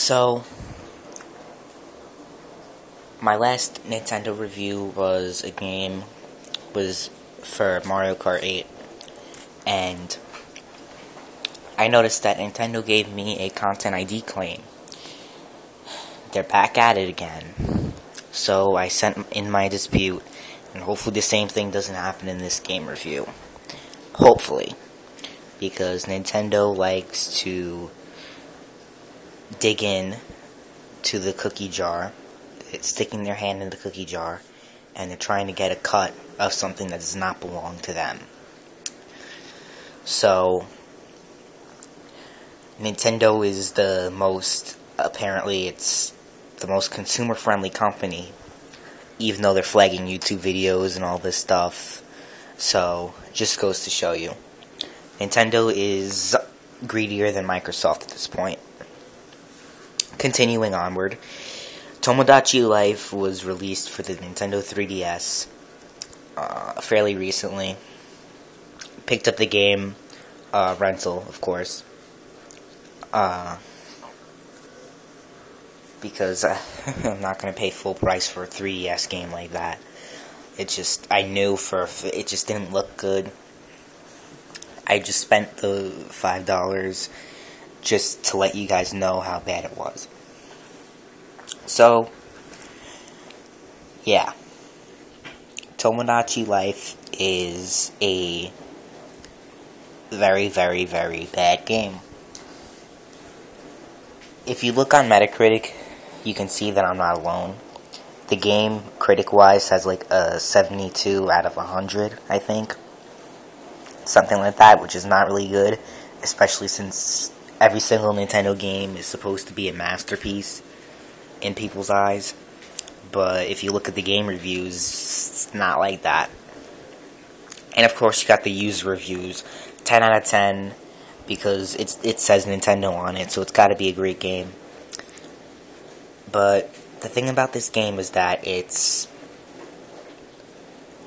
So, my last Nintendo review was for Mario Kart 8, and I noticed that Nintendo gave me a Content ID claim. They're back at it again. So I sent in my dispute, and hopefully the same thing doesn't happen in this game review. Hopefully. Because Nintendo likes to dig in to the cookie jar. It's sticking their hand in the cookie jar, and they're trying to get a cut of something that does not belong to them. So, Nintendo is apparently it's the most consumer-friendly company, even though they're flagging YouTube videos and all this stuff. So, just goes to show you. Nintendo is greedier than Microsoft at this point. Continuing onward, Tomodachi Life was released for the Nintendo 3DS fairly recently. Picked up the game, rental, of course, because I'm not going to pay full price for a 3DS game like that. It just didn't look good. I just spent the $5 just to let you guys know how bad it was. So, yeah. Tomodachi Life is a very, very, very bad game. If you look on Metacritic, you can see that I'm not alone. The game, critic-wise, has like a 72 out of 100, I think. Something like that, which is not really good, especially since every single Nintendo game is supposed to be a masterpiece in people's eyes. But if you look at the game reviews, it's not like that. And of course, you got the user reviews, 10 out of 10, because it says Nintendo on it, so it's got to be a great game. But the thing about this game is that it's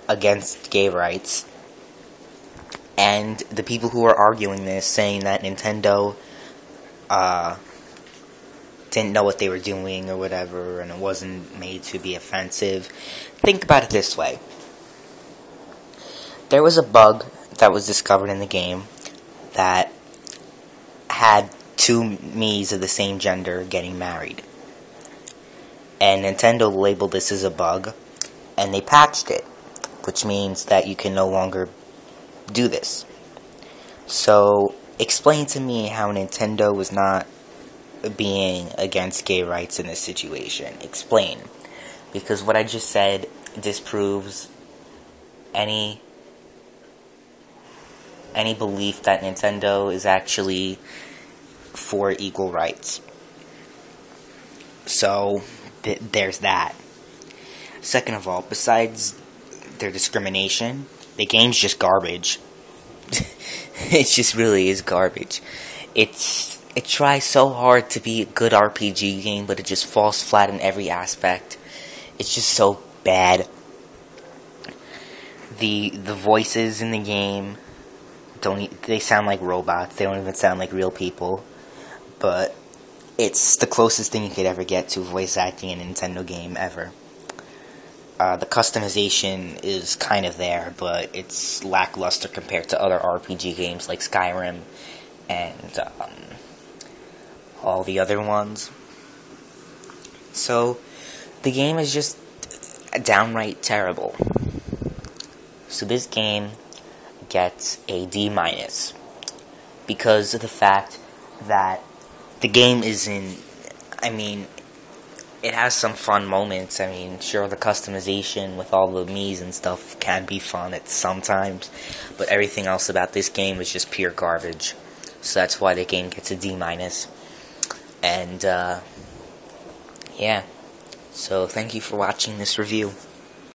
against gay rights. And the people who are arguing this, saying that Nintendo didn't know what they were doing or whatever, and it wasn't made to be offensive. Think about it this way. There was a bug that was discovered in the game that had two Miis of the same gender getting married. And Nintendo labeled this as a bug, and they patched it, which means that you can no longer do this. So, explain to me how Nintendo was not being against gay rights in this situation. Explain. Because what I just said disproves any belief that Nintendo is actually for equal rights. So, there's that. Second of all, besides their discrimination, the game's just garbage. It just really is garbage. It tries so hard to be a good RPG game, but it just falls flat in every aspect. It's just so bad. The voices in the game they sound like robots. They don't even sound like real people. But it's the closest thing you could ever get to voice acting in a Nintendo game ever. The customization is kind of there, but it's lackluster compared to other RPG games like Skyrim and all the other ones. So, the game is just downright terrible. So this game gets a D- because of the fact that the game isn't, it has some fun moments. Sure, the customization with all the Miis and stuff can be fun at sometimes, but everything else about this game is just pure garbage. So that's why the game gets a D-. And, yeah. So thank you for watching this review.